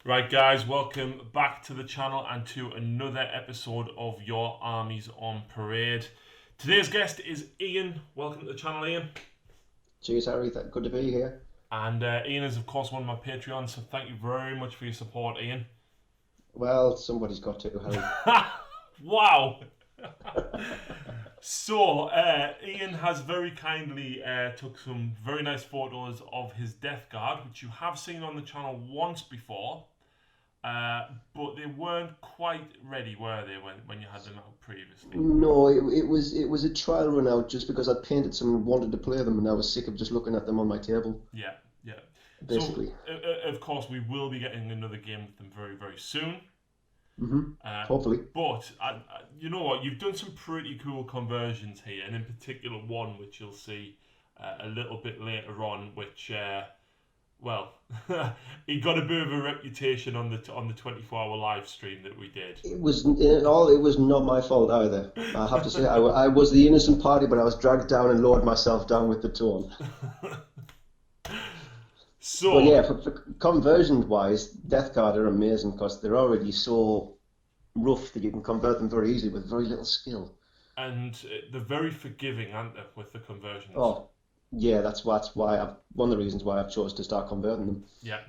Right, guys, welcome back to the channel and to another episode of Your Armies on Parade. Today's guest is Ian. Welcome to the channel, Ian. Cheers, Harry. Good to be here. And Ian is, of course, one of my Patreons, so thank you very much for your support, Ian. Well, somebody's got to, Harry. Wow! So, Ian has very kindly took some very nice photos of his Deathguard, which you have seen on the channel once before. But they weren't quite ready, were they, when you had them out previously? No, it was a trial run out just because I'd painted some and wanted to play them, and I was sick of just looking at them on my table. Yeah. Basically. So, of course, we will be getting another game with them very, very soon. Hopefully. But, you know what, you've done some pretty cool conversions here, and in particular one which you'll see a little bit later on, which... well, he got a bit of a reputation on the 24-hour live stream that we did. It was not my fault either. I have to say, I was the innocent party, but I was dragged down and lowered myself down with the tone. So, but yeah, for conversion-wise, Deathguard are amazing because they're already so rough that you can convert them very easily with very little skill. And they're very forgiving, aren't they, with the conversions? Oh. Yeah, that's why one of the reasons why I've chosen to start converting them. Yeah.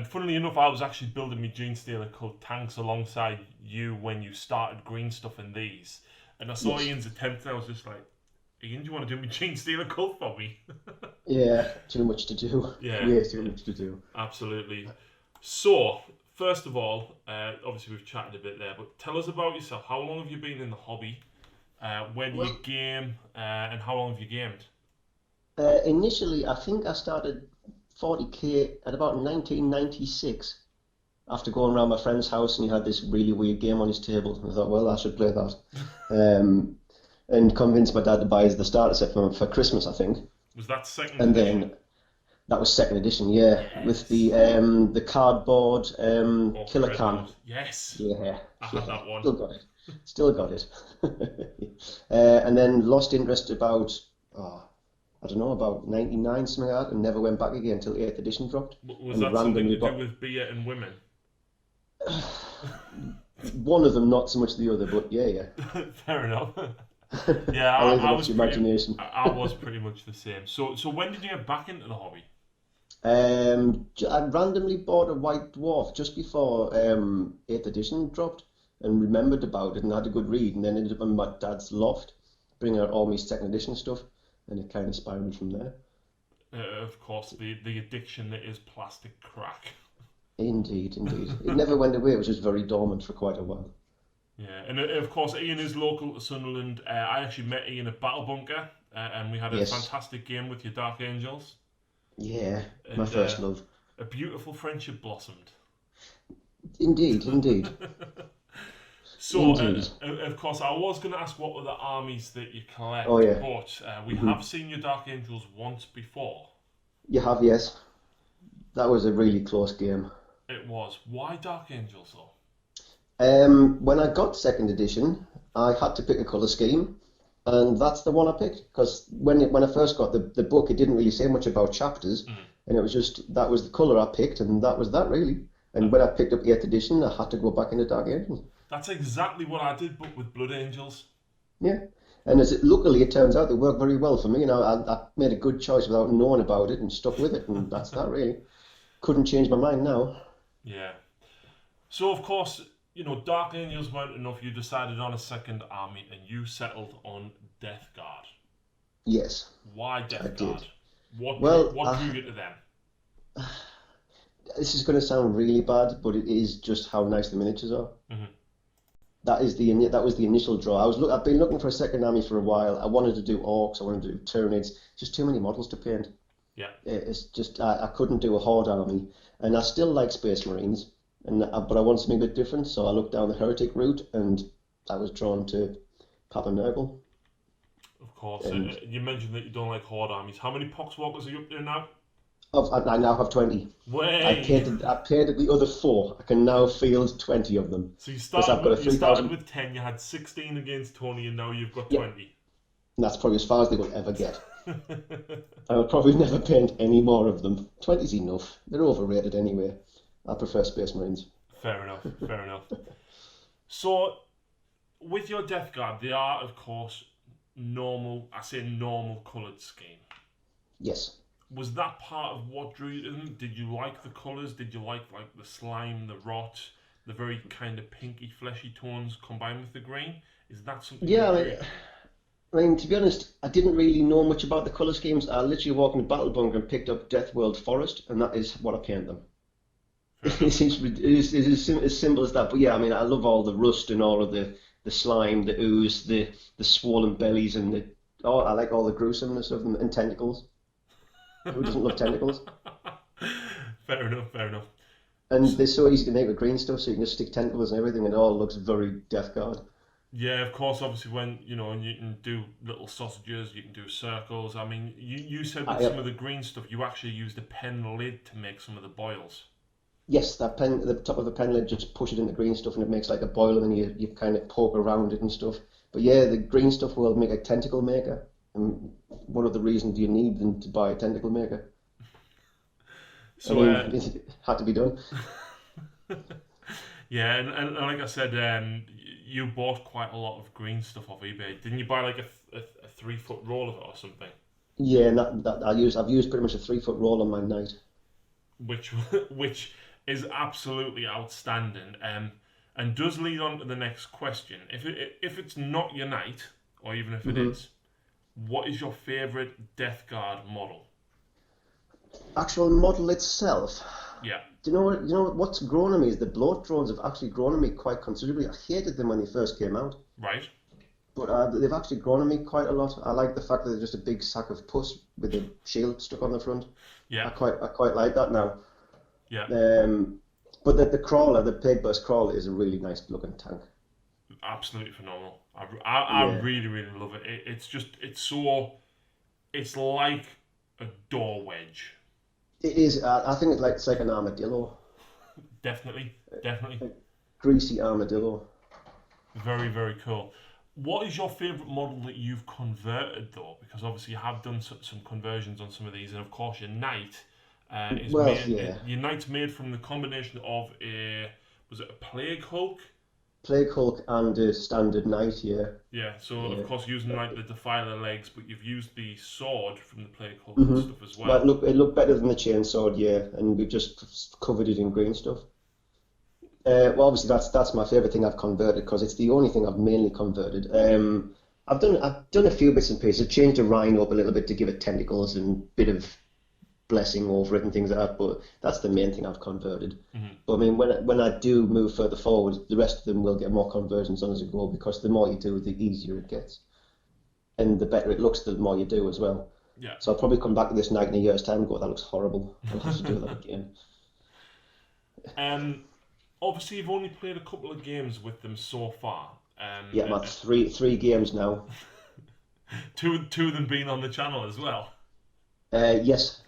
Funnily enough, I was actually building my Gene Stealer called tanks alongside you when you started green stuff in these. And I saw Ian's attempt and I was just like, Ian, do you want to do my Gene Stealer cult for me? Yeah, too much to do. Yeah. Way too much to do. Absolutely. So, first of all, obviously we've chatted a bit there, but tell us about yourself. How long have you been in the hobby? When do you game? And how long have you gamed? Initially, I think I started 40K at about 1996 after going around my friend's house and he had this really weird game on his table. I thought, well, I should play that. And convinced my dad to buy the starter set for Christmas, I think. Was that second and edition? Then that was second edition, yeah, yes. With the cardboard killer can. Yes. Yeah. I had that one. Still got it. And then lost interest about... I don't know, about 99, something like that, and never went back again until 8th edition dropped. Was that something to do with beer and women? One of them, not so much the other, but yeah. Fair enough. Yeah, I was imagination. I was pretty much the same. So when did you get back into the hobby? I randomly bought a White Dwarf just before 8th edition dropped and remembered about it and had a good read, and then ended up in my dad's loft, bringing out Armies 2nd edition stuff. And it kind of spiraled from there. Of course, the addiction that is plastic crack. Indeed. It never went away. It was just very dormant for quite a while. Yeah, and of course, Ian is local to Sunderland. I actually met Ian at Battle Bunker, and we had a fantastic game with your Dark Angels. Yeah, my first love. A beautiful friendship blossomed. Indeed. So, of course, I was going to ask what were the armies that you collect, but we have seen your Dark Angels once before. You have, yes. That was a really close game. It was. Why Dark Angels, though? When I got 2nd edition, I had to pick a colour scheme, and that's the one I picked, because when I first got the book, it didn't really say much about chapters, and it was just, that was the colour I picked, and that was that, really. And when I picked up 8th edition, I had to go back into Dark Angels. That's exactly what I did, but with Blood Angels. Yeah, and luckily it turns out they work very well for me. You know, I made a good choice without knowing about it and stuck with it, and that's that really. Couldn't change my mind now. Yeah. So of course, you know, Dark Angels weren't enough. You decided on a second army, and you settled on Deathguard. Yes. Why Deathguard? What drew you to them? This is going to sound really bad, but it is just how nice the miniatures are. Mm-hmm. That was the initial draw. I've been looking for a second army for a while. I wanted to do orcs. I wanted to do Tyranids. Just too many models to paint. Yeah. It's just I couldn't do a horde army, and I still like Space Marines, but I want something a bit different. So I looked down the Heretic route, and I was drawn to Papa Nurgle. Of course. You mentioned that you don't like horde armies. How many Poxwalkers are you up there now? I now have 20. Way. I painted the other 4. I can now field 20 of them. So you started with 10, you had 16 against Tony, and now you've got 20. And that's probably as far as they will ever get. I will probably never paint any more of them. 20's enough. They're overrated anyway. I prefer Space Marines. Fair enough. Fair enough. So, with your Deathguard, they are, of course, normal. I say normal coloured scheme. Yes. Was that part of what drew you to them? Did you like the colours? Did you like the slime, the rot, the very kind of pinky, fleshy tones combined with the green? Is that something Yeah, that drew you? I mean, to be honest, I didn't really know much about the colour schemes. I literally walked in the battle bunker and picked up Death World Forest, and that is what I paint them. Fair enough. It's as simple as that. But yeah, I mean, I love all the rust and all of the slime, the ooze, the swollen bellies, and I like all the gruesomeness of them and tentacles. Who doesn't love tentacles? Fair enough. Fair enough. And they're so easy to make with green stuff, so you can just stick tentacles and everything, and it all looks very Death Guard. Yeah, of course. Obviously, when you can do little sausages, you can do circles. I mean, you said with some of the green stuff, you actually used a pen lid to make some of the boils. Yes, that pen, the top of the pen lid, just push it in the green stuff, and it makes like a boil, and then you kind of poke around it and stuff. But yeah, the green stuff will make a tentacle maker. And what other reason do you need than to buy a tentacle maker? I So, mean, it had to be done. yeah, and like I said, you bought quite a lot of green stuff off eBay. Didn't you buy like a 3 foot roll of it or something? Yeah, and I've used pretty much a 3 foot roll on my knight. Which which is absolutely outstanding. And does lead on to the next question. If it's not your knight, or even if it is, what is your favourite Deathguard model? Actual model itself. Yeah. Do you know what? You know what's grown on me is the bloat drones have actually grown on me quite considerably. I hated them when they first came out, Right. but they've actually grown on me quite a lot. I like the fact that they're just a big sack of pus with a shield stuck on the front. Yeah. I quite like that now. Yeah. But the crawler, the pig burst crawler, is a really nice looking tank. Absolutely phenomenal. I Yeah, really really love it. It's like a door wedge. it is. I think it's like an armadillo, Definitely. Definitely. a greasy armadillo. Very, very cool. What is your favourite model that you've converted though? Because obviously you have done some conversions on some of these, and of course your knight is Well, made. yeah, Your knight's made from the combination of was it a plague hulk? Plague Hulk and a standard knight. Yeah, Yeah. So of yeah. course using like the defiler legs, but you've used the sword from the plague hulk and hmm stuff as Well, well. it looked better than the chainsword, yeah, and we've just covered it in green stuff. Well, obviously that's my favorite thing I've converted because it's the only thing I've mainly converted. I've done a few bits and pieces. I've changed the rhino up a little bit to give it tentacles and bit of blessing over it and things like that. But that's the main thing I've converted. Hmm. But I mean, when I do move further forward, the rest of them will get more conversions on as you go because the more you do, the easier it gets, and the better it looks, the more you do as well. Yeah. So I'll probably come back to this night in a year's time and go, that looks horrible. I'll have to do that again. Um. Obviously you've only played a couple of games with them so far. Yeah, I'm at three games now. Two of them being on the channel as well. Yes.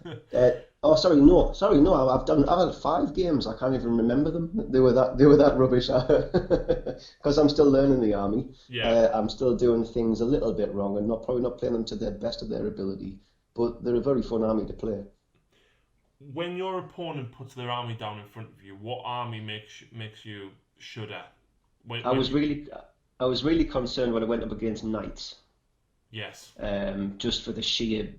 Oh, sorry, no. I've had 5 games. I can't even remember them. They were that rubbish. Because I'm still learning the army. Yeah. I'm still doing things a little bit wrong and probably not playing them to the best of their ability. But they're a very fun army to play. When your opponent puts their army down in front of you, what army makes you shudder? I When was you really concerned when I went up against knights. yes, Just for the sheer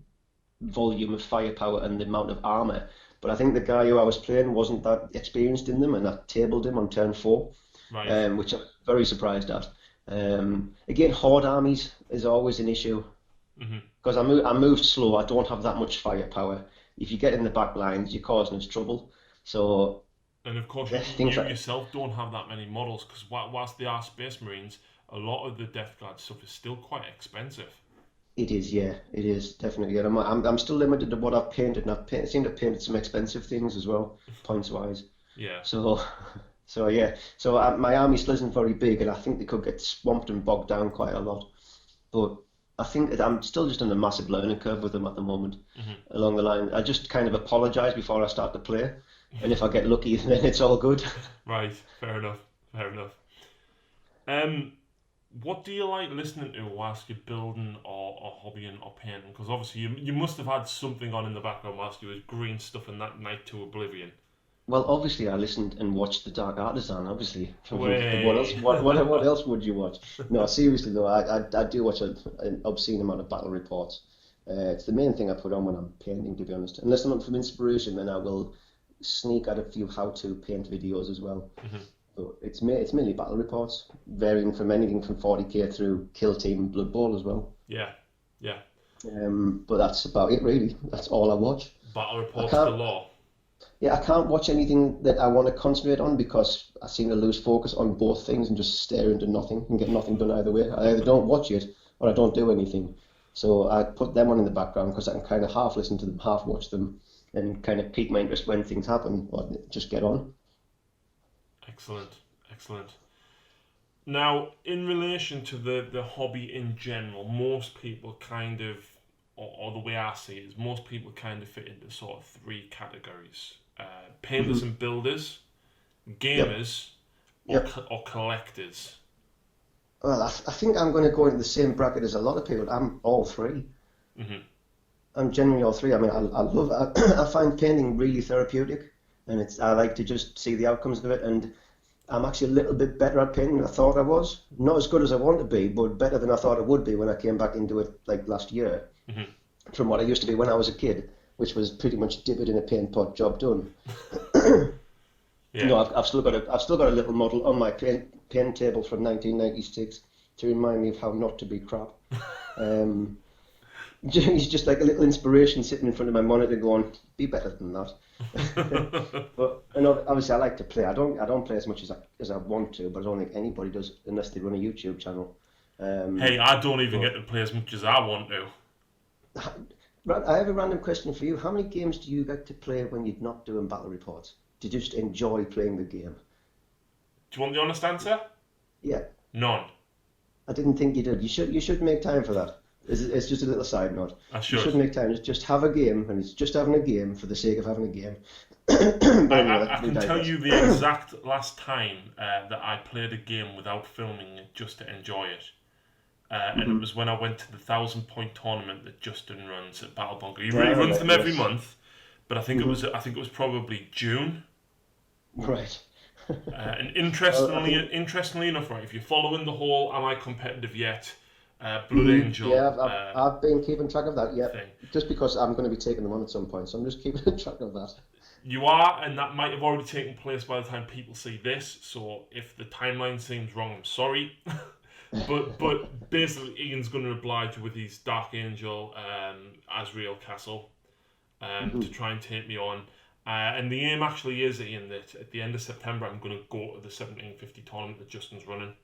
volume of firepower and the amount of armor. But I think the guy who I was playing wasn't that experienced in them, and I tabled him on turn 4, right. which I'm very surprised at. Again, horde armies is always an issue Hmm. because I move slow. I don't have that much firepower. If you get in the back lines, you're causing us trouble. So And of course, yeah, you things like yourself don't have that many models because whilst they are Space Marines, a lot of the Death Guard stuff is still quite expensive. it is, yeah, it is definitely. And I'm still limited to what I've painted, and seem to have painted some expensive things as well, points wise. Yeah. So, so yeah, so my army still isn't very big, and I think they could get swamped and bogged down quite a lot. But I think that I'm still just on a massive learning curve with them at the moment. Hmm. Along the line, I just kind of apologise before I start to play, and if I get lucky, then it's all good. Right. Fair enough. Fair enough. Um, what do you like listening to whilst you're building or hobbying or painting? Because obviously you must have had something on in the background whilst you were green stuffing that night to oblivion. Well, obviously, I listened and watched the Dark Artisan. Obviously, what else? Way. What else would you watch? No, seriously though, I do watch an obscene amount of battle reports. It's the main thing I put on when I'm painting, to be honest. Unless I'm looking for inspiration, then I will sneak out a few how-to paint videos as well. Mhm. But it's mainly battle reports, varying from anything from 40K through Kill Team and Blood Bowl as well. Yeah, yeah. But that's about it really. That's all I watch. Battle I reports can't. galore. Yeah, I can't watch anything that I want to concentrate on because I seem to lose focus on both things and just stare into nothing and get nothing done either way. I either don't watch it or I don't do anything. So I put them on in the background because I can kind of half listen to them, half watch them, and kind of pique my interest when things happen or just get on. Excellent, excellent. Now, in relation to the hobby in general, most people kind of, or the way I see it, is most people kind of fit into sort of three categories: painters Hmm. and builders, Yep, gamers, or yep. or collectors. Well, I think I'm going to go into the same bracket as a lot of people. I'm all three. Hmm. I'm genuinely all three. I mean, I love. I find painting really therapeutic, and I like to just see the outcomes of it. And I'm actually a little bit better at painting than I thought I was. Not as good as I want to be, but better than I thought I would be when I came back into it like last year, Hmm. from what I used to be when I was a kid, which was pretty much dip it in a paint pot, job done. Yeah. No, I've still got a little model on my paint table from 1996 to remind me of how not to be crap. Um, he's just like a little inspiration sitting in front of my monitor going, be better than that. But and obviously I like to play. I don't play as much as I want to, but I don't think anybody does unless they run a YouTube channel. Hey, Um, I don't even but get to play as much as I want to. I have a random question for you. How many games do you like to play when you're not doing battle reports? Do you just enjoy playing the game? Do you want the honest answer? Yeah, None. I didn't think you did. You should make time for that. It's just a little side note. I You should. should make time. Just have a game, and it's just having a game for the sake of having a game. But anyway, I we can tell digress. you the exact last time that I played a game without filming it just to enjoy it. And it Hmm. was when I went to the 1,000 point tournament that Justin runs at Battle Bunker. He Ah, runs right, them every yes. month, but Hmm. I think it was probably June. Right. And Well, I think. interestingly enough, right, if you're following the whole "Am I competitive yet?" Blood Angel Yeah, I've been keeping track of that. Yep. thing, Just because I'm going to be taking them on at some point, so I'm just keeping track of that. you are, and that might have already taken place by the time people see this. So if the timeline seems wrong, I'm sorry. But basically, Ian's going to oblige with his Dark Angel Azrael Castle to Hmm. try and take me on. And the aim actually is, Ian, that at the end of September I'm going to go to the 1750 tournament that Justin's running.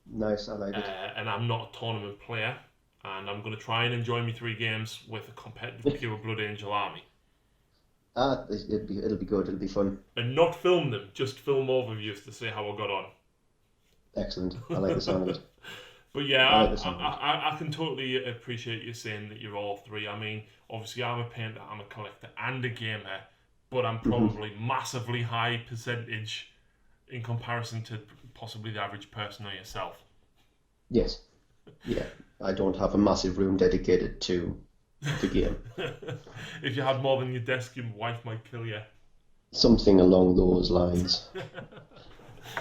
Nice, I like it. And I'm not a tournament player. And I'm going to try and enjoy me three games with a competitive pure Blood Angel army. It'll be good. It'll be fun. And not film them, just film overviews to see how I got Excellent. I like the sound of on. it. But yeah, I like the sound of it. I can totally appreciate you saying that you're all three. I mean, obviously, I'm a painter, I'm a collector, and a gamer, but I'm Hmm. probably massively high percentage in comparison to possibly the average person or yourself. Yes. Yeah. I don't have a massive room dedicated to the game. If you had more than your desk, your wife might kill you. Something along those lines.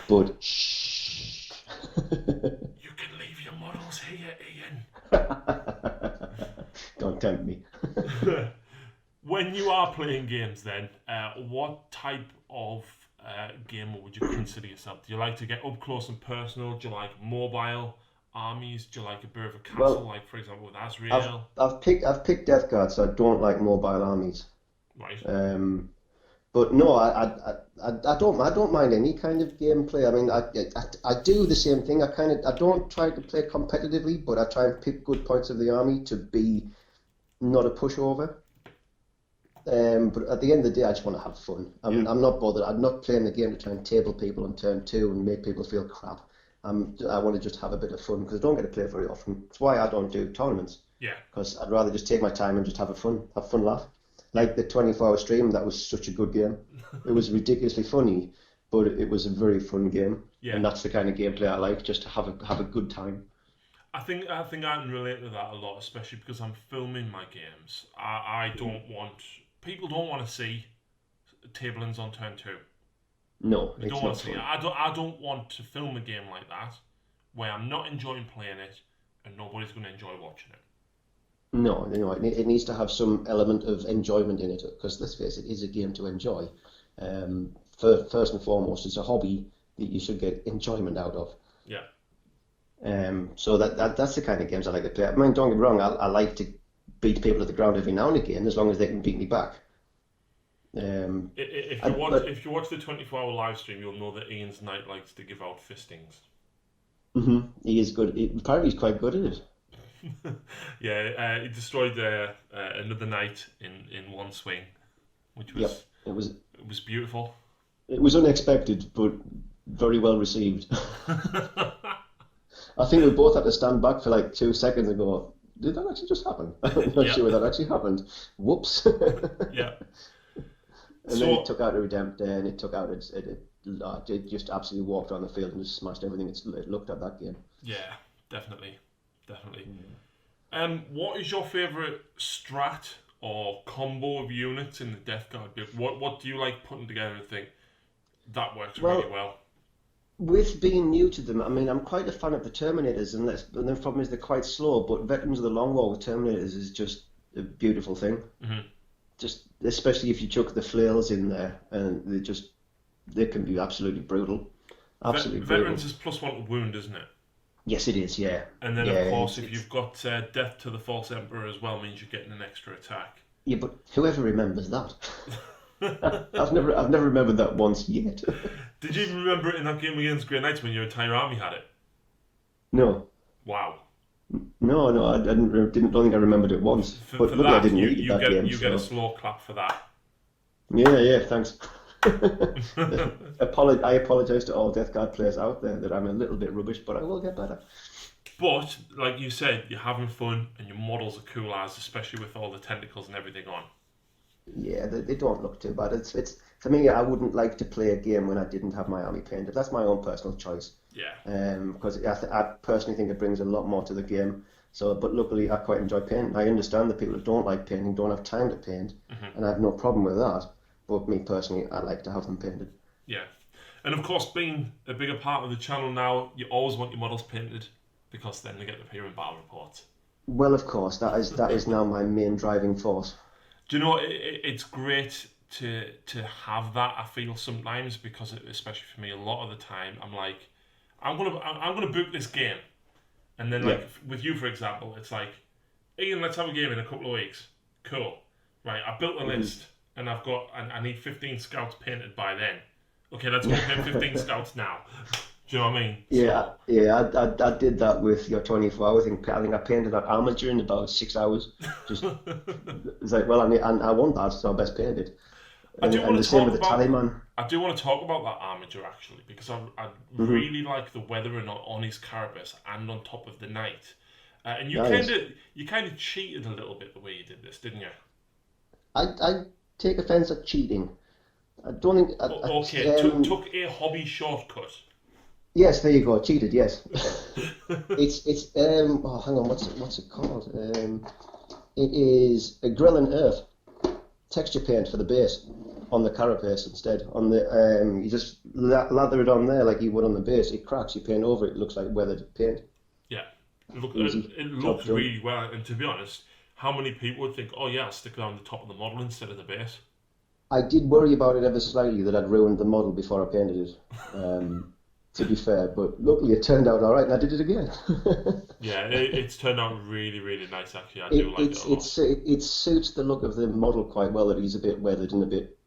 But shh. You can leave your models here, Don't tempt me. Ian. When you are playing games, then, what type of gamer would you consider yourself? Do you like to get up close and personal? Do you like mobile armies? Do you like a bit of a castle, Well, like for example with I've Azrael? I've picked Deathguard, so I don't like mobile armies. Right. Um, but no, I don't mind any kind of gameplay. I mean, I do the same thing. I don't try to play competitively, but I try and pick good points of the army to be not a pushover. But at the end of the day, I just want to have fun. Yeah. I'm not bothered. I'm not playing the game to try and table people on turn two and make people feel crap. I want to just have a bit of fun because I don't get to play very often. That's why I don't do tournaments Yeah. because I'd rather just take my time and just have fun laugh. Yeah. Like the 24-hour stream, that was such a good game. It was ridiculously funny, but it was a very fun game, Yeah. and that's the kind of gameplay I like, just to have a good time. I think I can relate to that a lot, especially because I'm filming my games. I don't want people don't want to see tablings on turn 2. No, I it's don't want not to see it. fun. I don't want to film a game like that where I'm not enjoying playing it and nobody's going to enjoy watching it. No, it needs to have some element of enjoyment in it, because let's face it, it is a game to enjoy. First and foremost, it's a hobby that you should get enjoyment out of. Yeah. So that's the kind of games I like to play. I mean, don't get me wrong, I like to beat people at the ground every now and again, as long as they can beat me back. If you watch the 24-hour live stream, you'll know that Ian's Knight likes to give out fistings. He is good. Apparently, he's quite good at it. Yeah, he destroyed another knight in one swing, which was Yep, it was beautiful. it was unexpected, but very well received. I think we both had to stand back for like 2 seconds and go, "Did that actually just happen?" I'm not sure that actually happened. Whoops. Yeah. And then it took out a Redemptor, and it took out it just absolutely walked on the field and just smashed everything it looked at that game. Yeah, definitely. What is your favourite strat or combo of units in the Deathguard? What do you like putting together and think that works really well? With being new to them, I mean, I'm quite a fan of the Terminators, and the problem is they're quite slow, but Veterans of the Long War with Terminators is just a beautiful thing. Mm-hmm. Just especially if you chuck the flails in there, and they can be absolutely brutal. Absolutely Veterans brutal. is +1 to wound, isn't it? Yes, it is, yeah. And then, of course, if you've got Death to the False Emperor as well, means you're getting an extra attack. Yeah, but whoever remembers that? I've never remembered that once yet. Did you even remember it in that game against Grey Knights when your entire army had it? No. Wow. No, I don't think I remembered it once. But For luckily I that, didn't need that game. you get a slow clap for that. Yeah, thanks. I apologise to all Deathguard players out there that I'm a little bit rubbish, but I will get better. But, like you said, you're having fun and your models are cool as, especially with all the tentacles and everything on. Yeah, they don't look too bad. It's for me, I wouldn't like to play a game when I didn't have my army painted. That's my own personal choice. Yeah. Because I personally think it brings a lot more to the game. So, but luckily, I quite enjoy painting. I understand that people who don't like painting don't have time to paint, and I have no problem with that. But me personally, I like to have them painted. Yeah. And of course, being a bigger part of the channel now, you always want your models painted because then they get to appear in battle reports. Well, of course, that is now my main driving force. Do you know, it's great to have that, I feel, sometimes, because especially for me, a lot of the time, I'm like, I'm gonna book this game. And then, like, with you, for example, it's like, Ian, let's have a game in a couple of weeks. Cool. Right, I built a list, and I need 15 scouts painted by then. Okay, let's go paint 15 scouts now. Do you know what I mean? Yeah, I did that with your 24-hour thing. I think I painted that armature in about 6 hours. Just it's like, well, I want that, so I best paint it. And the same with the Tallyman. I do want to talk about that armature actually, because I really like the weathering on his carapace and on top of the knight. And you kind of cheated a little bit the way you did this, didn't you? I take offence at cheating. I don't think. Took a hobby shortcut. Yes, there you go. Cheated. Yes. it's Oh, hang on. What's it called? It is a Grelin Earth texture paint for the base on the carapace instead. On the you just lather it on there like you would on the base. It cracks. You paint over it. It looks like weathered paint. Yeah. It looks really well. And to be honest, how many people would think, oh yeah, I'll stick it on the top of the model instead of the base? I did worry about it ever slightly that I'd ruined the model before I painted it. To be fair, but luckily it turned out all right, and I did it again. Yeah, it's turned out really, really nice. Actually, I do like it a lot. It suits the look of the model quite well. That he's a bit weathered and a bit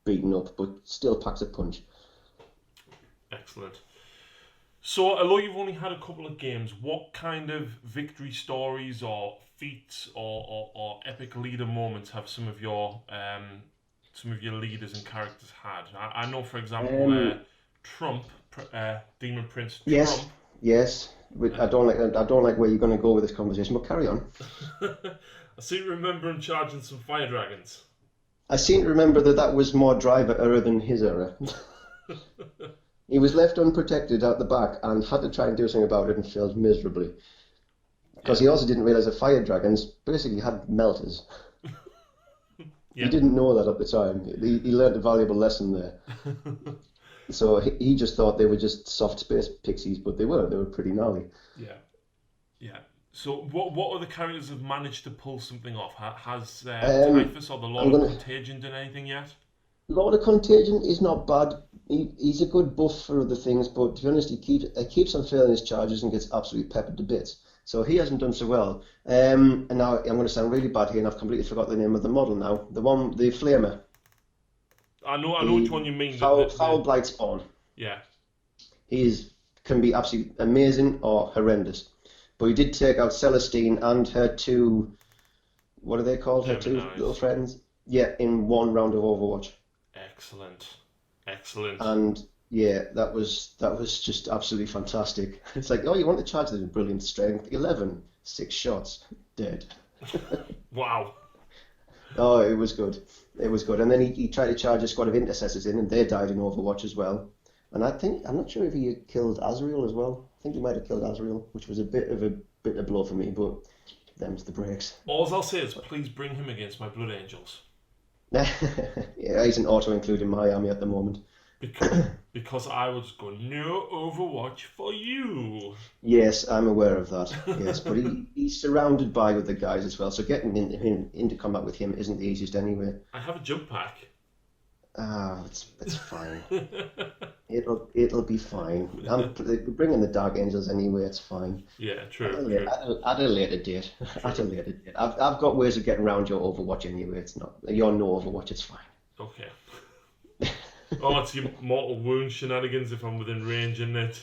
beaten up, but still packs a punch. Excellent. So, although you've only had a couple of games, what kind of victory stories or feats or epic leader moments have some of your leaders and characters had? I know, for example, Trump. Demon Prince Trump. Yes. I don't like where you're going to go with this conversation, but carry on. I seem to remember him charging some fire dragons. I seem to remember that was more Driver era than his era. He was left unprotected out the back and had to try and do something about it and failed miserably. Because he also didn't realise that fire dragons basically had melters. He didn't know that at the time. He learned a valuable lesson there. So he just thought they were just soft space pixies, but they weren't. They were pretty gnarly. Yeah. Yeah. So what other characters have managed to pull something off? Has Typhus or the Lord of Contagion done anything yet? Lord of Contagion is not bad. He's a good buff for other things, but to be honest, he keeps on failing his charges and gets absolutely peppered to bits. So he hasn't done so well. And now I'm going to sound really bad here, and I've completely forgot the name of the model now. The Flamer. I know which one you mean. Foul Blightspawn. Yeah. Can be absolutely amazing or horrendous. But he did take out Celestine and her two, what are they called? Her two little friends. Yeah, in one round of Overwatch. Excellent. And yeah, that was just absolutely fantastic. It's like, oh, you want to charge them brilliant strength? 11, 6 shots, dead. Wow. Oh, it was good. And then he tried to charge a squad of intercessors in, and they died in Overwatch as well. And I'm not sure if he killed Azrael as well. I think he might have killed Azrael, which was a bit of a blow for me, but them's the breaks. All I'll say is, please bring him against my Blood Angels. Yeah, he's an auto-include in my army at the moment. Because I was going, no Overwatch for you. Yes, I'm aware of that. Yes, but he's surrounded by other guys as well, so getting into combat with him isn't the easiest anyway. I have a jump pack. It's fine. It'll be fine. I'm bringing the Dark Angels anyway. It's fine. Yeah, true. At a later date. I've got ways of getting around your Overwatch anyway. It's not your no Overwatch. It's fine. Okay. It's your mortal wound shenanigans if I'm within range, isn't it?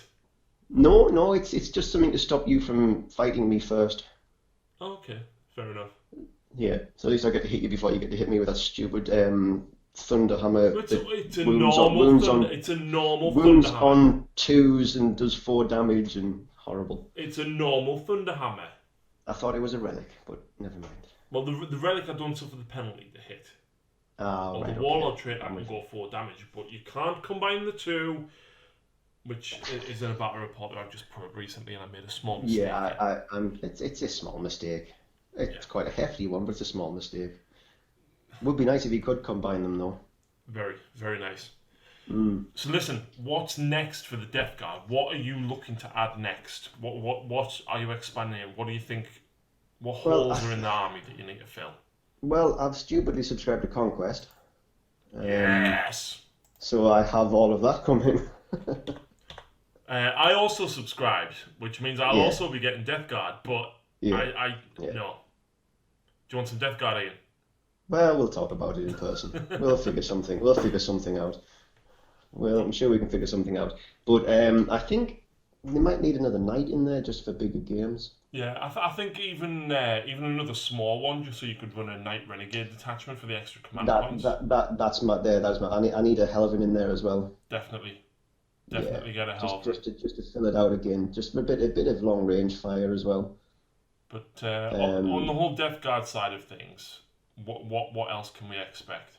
No. It's just something to stop you from fighting me first. Oh, okay, fair enough. Yeah. So at least I get to hit you before you get to hit me with that stupid Thunderhammer. It's a normal Thunderhammer. Wounds on 2s and does 4 damage and horrible. It's a normal Thunderhammer. I thought it was a relic, but never mind. Well, the relic I don't suffer the penalty to hit. Oh, right, the Warlord trait I can go 4 damage, but you can't combine the two, which is in a battle report that I've just put up recently, and I made a small mistake. Yeah, it's a small mistake. It's quite a hefty one, but it's a small mistake. Would be nice if you could combine them, though. Very, very nice. Mm. So listen, what's next for the Deathguard? What are you looking to add next? What are you expanding? What do you think? What holes are in the army that you need to fill? Well, I've stupidly subscribed to Conquest. Yes. So I have all of that coming. I also subscribed, which means I'll also be getting Deathguard, but no. Do you want some Deathguard, Ian? Well, we'll talk about it in person. We'll figure something out. Well, I'm sure we can figure something out. But I think they might need another knight in there just for bigger games. Yeah, I think even another small one, just so you could run a Knight Renegade detachment for the extra command points. That's my. I need a Helvin in there as well. Definitely get a Helvin. Just to fill it out again, just a bit of long range fire as well. But on the whole Deathguard side of things, what else can we expect?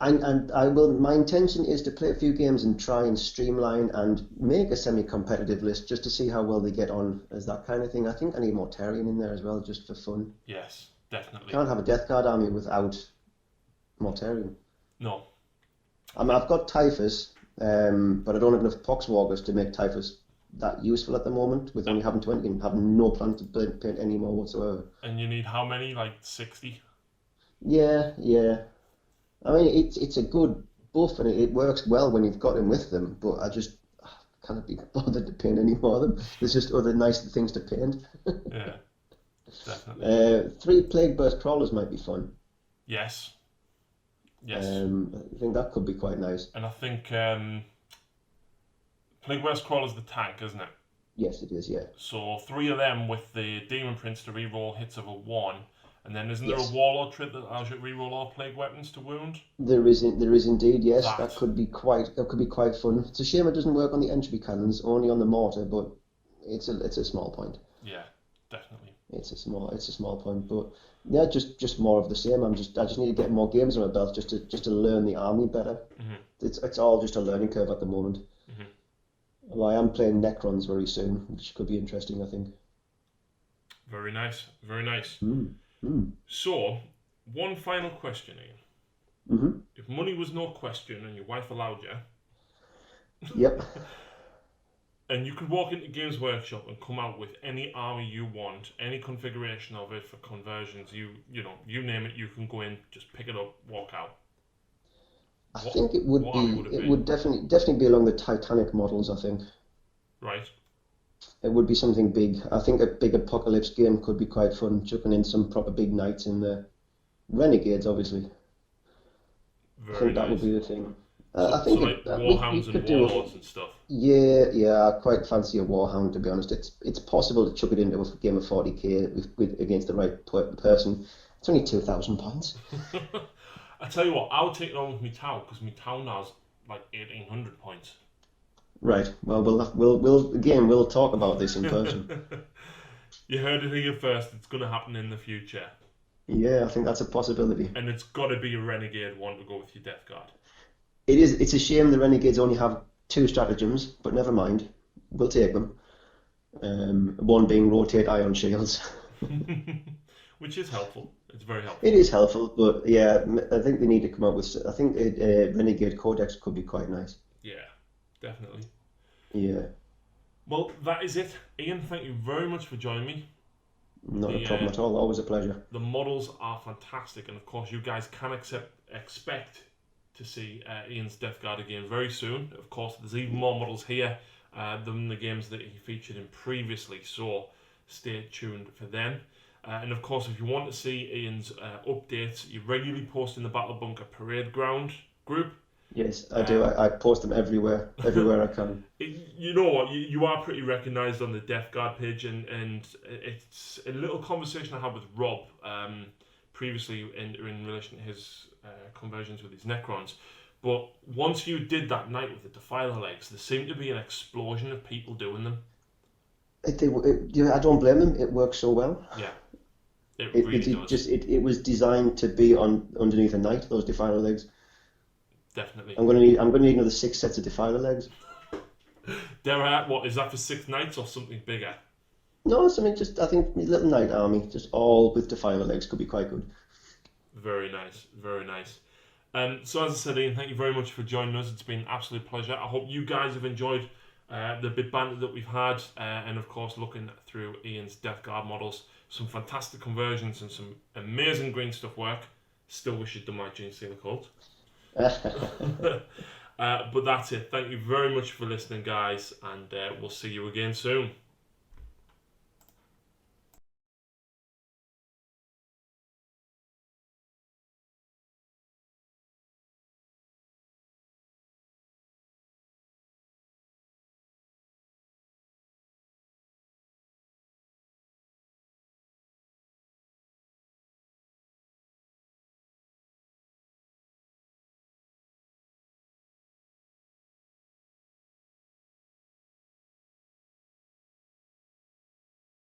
And I will. My intention is to play a few games and try and streamline and make a semi-competitive list just to see how well they get on as that kind of thing. I think I need Mortarion in there as well, just for fun. Yes, definitely. Can't have a Deathguard army without Mortarion. No. I mean, I've got Typhus, but I don't have enough Poxwalkers to make Typhus that useful at the moment. With only having 20 and having no plan to paint any more whatsoever. And you need how many? Like 60? Yeah. I mean, it's a good buff and it works well when you've got him with them, but I just can't be bothered to paint any more of them. There's just other nice things to paint. Yeah, definitely. 3 Plague Burst Crawlers might be fun. Yes. I think that could be quite nice. And I think Plague Burst Crawler's the tank, isn't it? Yes, it is, yeah. So 3 of them with the Demon Prince to reroll hits of a 1. And then isn't there a Warlord trait that allows you to reroll all plague weapons to wound? There is indeed, yes. That could be quite fun. It's a shame it doesn't work on the entropy cannons, only on the mortar, but it's a small point. Yeah, definitely. It's a small point, but yeah, just more of the same. I just need to get more games on my belt just to learn the army better. Mm-hmm. It's all just a learning curve at the moment. Mm-hmm. Well, I am playing Necrons very soon, which could be interesting, I think. Very nice. Very nice. Mm. Mm. So, one final question, Ian. Mm-hmm. If money was no question and your wife allowed you, Yep. and you could walk into Games Workshop and come out with any army you want, any configuration of it for conversions, you name it, you can go in, just pick it up, walk out. I think it would what army be. would it It be? would definitely be along the Titanic models. I think Right. it would be something big. I think a big apocalypse game could be quite fun, chucking in some proper big knights in there. Renegades, obviously. I Very think that would nice. be the thing. So, I think like we Warhounds and could do it. Warlords and stuff. Yeah, I quite fancy a Warhound, to be honest. It's possible to chuck it into a game of 40K against the right person. It's only 2,000 points. I tell you what, I'll take it on with my Tau, because my Tau now is like 1,800 points. Right. Well, we'll talk about this in person. You heard it here first, it's going to happen in the future. Yeah, I think that's a possibility. And it's got to be a Renegade one to go with your Deathguard. It is. It's a shame the Renegades only have 2 stratagems, but never mind. We'll take them. One being rotate ion shields. Which is helpful. It's very helpful. It is helpful, but yeah, I think they need to come up with. I think Renegade Codex could be quite nice. Yeah, definitely. Yeah, Well, that is it. Ian, thank you very much for joining me. not a problem at all. Always a pleasure. The models are fantastic, and of course, you guys can expect to see Ian's Deathguard again very soon. Of course, there's even more models here than the games that he featured in previously, so stay tuned for them. And of course, if you want to see Ian's updates, you regularly post in the Battle Bunker Parade Ground group. Yes, I do. I post them everywhere I can. You know what? You are pretty recognised on the Deathguard page, and it's a little conversation I had with Rob previously in relation to his conversions with his Necrons. But once you did that night with the Defiler legs, there seemed to be an explosion of people doing them. I don't blame them. It works so well. Yeah, it really does. It was designed to be underneath a knight. Those Defiler legs. Definitely. I'm gonna need another 6 sets of Defiler legs. What is that for 6 knights or something bigger? No, I think my little knight army, just all with Defiler legs, could be quite good. Very nice, very nice. So as I said, Ian, thank you very much for joining us. It's been an absolute pleasure. I hope you guys have enjoyed the bit banter that we've had, and of course looking through Ian's Deathguard models. Some fantastic conversions and some amazing green stuff work. Still wish you'd done my Gene Stealer cult. But that's it. Thank you very much for listening, guys, and we'll see you again soon.